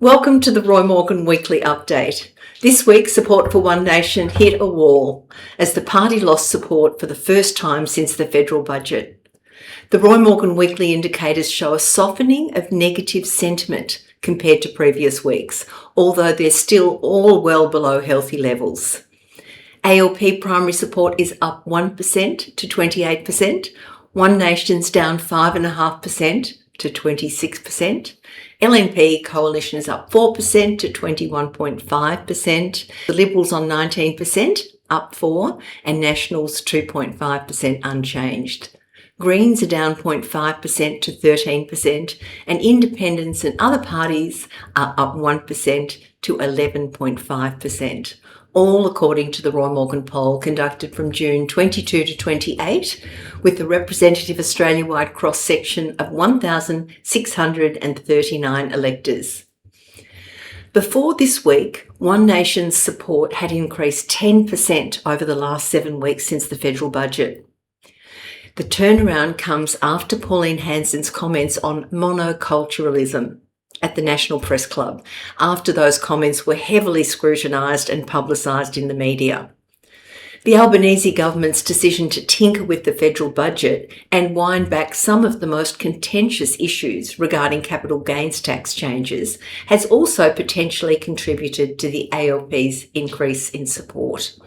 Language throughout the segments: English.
Welcome to the Roy Morgan Weekly Update. This week, support for One Nation hit a wall as the party lost support for the first time since the federal budget. The Roy Morgan Weekly indicators show a softening of negative sentiment compared to previous weeks, although they're still all well below healthy levels. ALP primary support is up 1% to 28%, One Nation's down 5.5% to 26%. LNP coalition is up 4% to 21.5%. The Liberals on 19%, up 4%, and Nationals 2.5% unchanged. Greens are down 0.5% to 13%, and Independents and other parties are up 1% to 11.5%. All according to the Roy Morgan poll conducted from June 22 to 28, with a representative Australia-wide cross-section of 1,639 electors. Before this week, One Nation's support had increased 10% over the last 7 weeks since the federal budget. The turnaround comes after Pauline Hanson's comments on monoculturalism at the National Press Club, after those comments were heavily scrutinised and publicised in the media. The Albanese government's decision to tinker with the federal budget and wind back some of the most contentious issues regarding capital gains tax changes has also potentially contributed to the ALP's increase in support.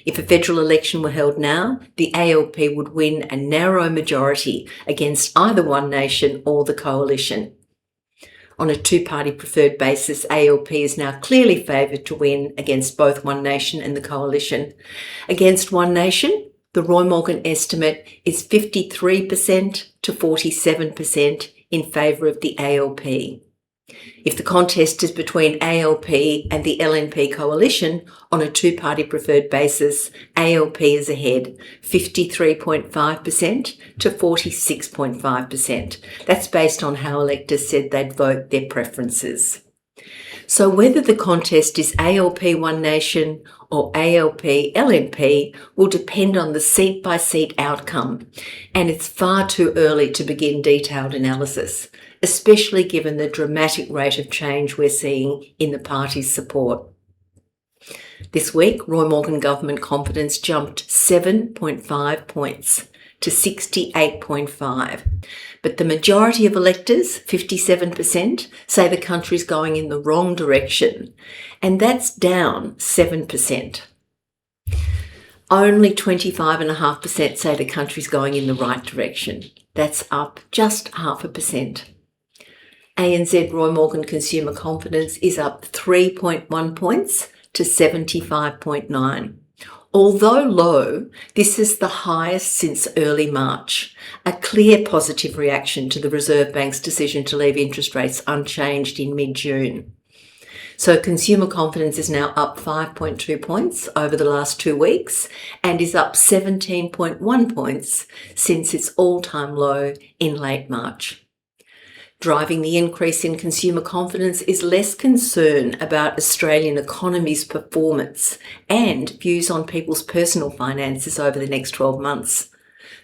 If a federal election were held now, the ALP would win a narrow majority against either One Nation or the coalition. On a two-party preferred basis, ALP is now clearly favoured to win against both One Nation and the coalition. Against One Nation, the Roy Morgan estimate is 53% to 47% in favour of the ALP. If the contest is between ALP and the LNP coalition on a two-party preferred basis, ALP is ahead, 53.5% to 46.5%. That's based on how electors said they'd vote their preferences. So whether the contest is ALP One Nation or ALP LNP will depend on the seat-by-seat outcome, and it's far too early to begin detailed analysis, especially given the dramatic rate of change we're seeing in the party's support. This week, Roy Morgan government confidence jumped 7.5 points to 68.5, but the majority of electors, 57%, say the country's going in the wrong direction, and that's down 7%. Only 25.5% say the country's going in the right direction. That's up just 0.5%. ANZ Roy Morgan consumer confidence is up 3.1 points to 75.9. Although low, this is the highest since early March, a clear positive reaction to the Reserve Bank's decision to leave interest rates unchanged in mid-June. So consumer confidence is now up 5.2 points over the last 2 weeks and is up 17.1 points since its all-time low in late March. Driving the increase in consumer confidence is less concern about Australian economy's performance and views on people's personal finances over the next 12 months.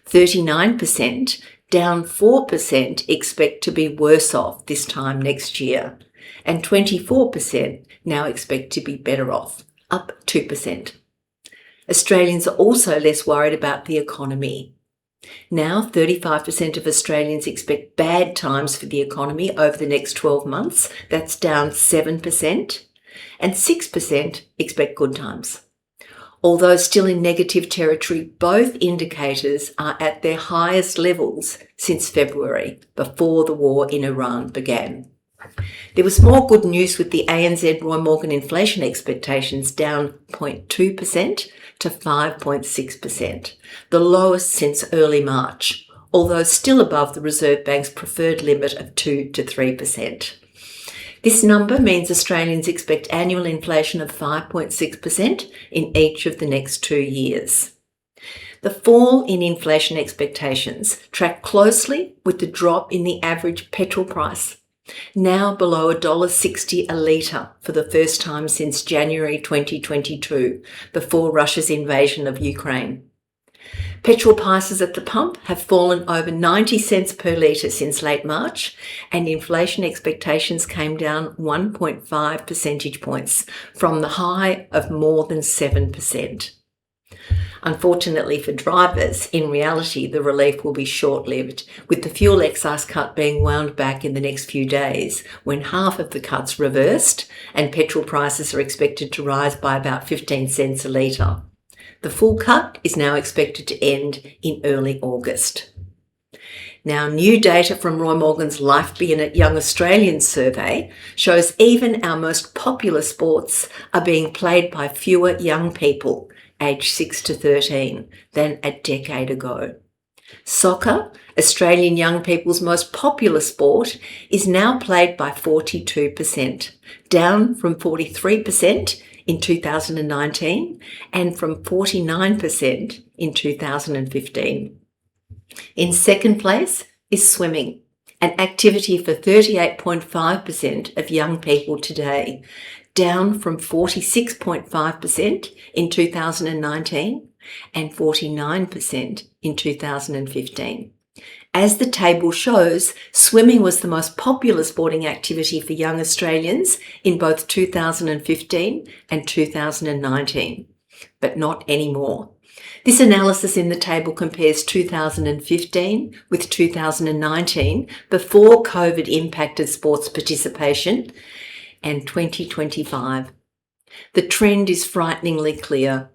39%, down 4%, expect to be worse off this time next year, and 24% now expect to be better off, up 2%. Australians are also less worried about the economy. Now, 35% of Australians expect bad times for the economy over the next 12 months. That's down 7%. And 6% expect good times. Although still in negative territory, both indicators are at their highest levels since February, before the war in Iran began. There was more good news with the ANZ Roy Morgan inflation expectations down 0.2% to 5.6%, the lowest since early March, although still above the Reserve Bank's preferred limit of 2 to 3%. This number means Australians expect annual inflation of 5.6% in each of the next 2 years. The fall in inflation expectations track closely with the drop in the average petrol price, now below $1.60 a litre for the first time since January 2022, before Russia's invasion of Ukraine. Petrol prices at the pump have fallen over 90 cents per litre since late March, and inflation expectations came down 1.5 percentage points from the high of more than 7%. Unfortunately for drivers, in reality, the relief will be short-lived, with the fuel excise cut being wound back in the next few days, when half of the cut's reversed and petrol prices are expected to rise by about 15 cents a litre. The full cut is now expected to end in early August. Now, new data from Roy Morgan's Life Be In It Young Australians survey shows even our most popular sports are being played by fewer young people aged 6 to 13 than a decade ago. Soccer, Australian young people's most popular sport, is now played by 42%, down from 43% in 2019 and from 49% in 2015. In second place is swimming, an activity for 38.5% of young people today, down from 46.5% in 2019 and 49% in 2015. As the table shows, swimming was the most popular sporting activity for young Australians in both 2015 and 2019, but not anymore. This analysis in the table compares 2015 with 2019, before COVID impacted sports participation, and 2025. The trend is frighteningly clear.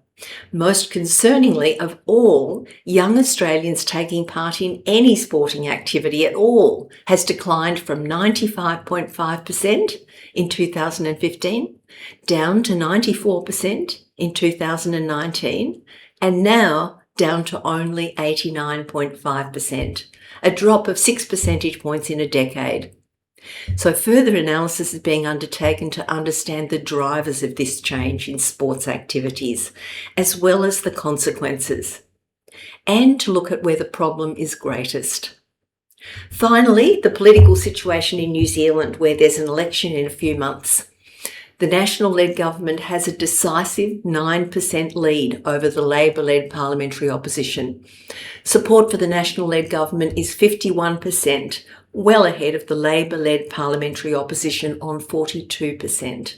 Most concerningly of all, young Australians taking part in any sporting activity at all has declined from 95.5% in 2015 down to 94% in 2019 and now down to only 89.5%, a drop of 6 percentage points in a decade. So further analysis is being undertaken to understand the drivers of this change in sports activities, as well as the consequences, and to look at where the problem is greatest. Finally, the political situation in New Zealand, where there's an election in a few months. The National-led government has a decisive 9% lead over the Labor-led parliamentary opposition. Support for the National-led government is 51%, well ahead of the Labor-led parliamentary opposition on 42%.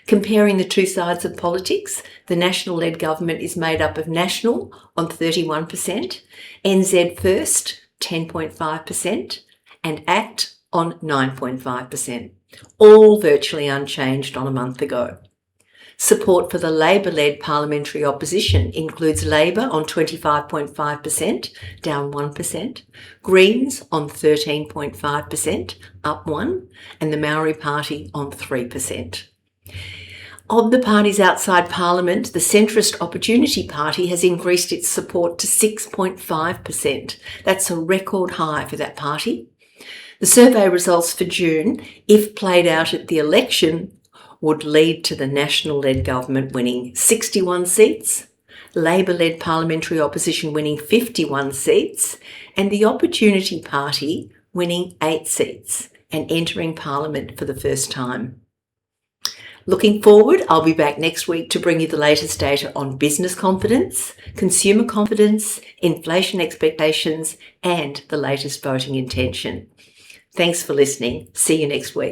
Comparing the two sides of politics, the National-led government is made up of National on 31%, NZ First 10.5%, and ACT on 9.5%, all virtually unchanged on a month ago. Support for the Labor-led parliamentary opposition includes Labor on 25.5%, down 1%, Greens on 13.5%, up 1%, and the Maori Party on 3%. Of the parties outside Parliament, the centrist Opportunity Party has increased its support to 6.5%. That's a record high for that party. The survey results for June, if played out at the election, would lead to the National-led government winning 61 seats, Labor-led parliamentary opposition winning 51 seats, and the Opportunity Party winning 8 seats and entering Parliament for the first time. Looking forward, I'll be back next week to bring you the latest data on business confidence, consumer confidence, inflation expectations, and the latest voting intention. Thanks for listening. See you next week.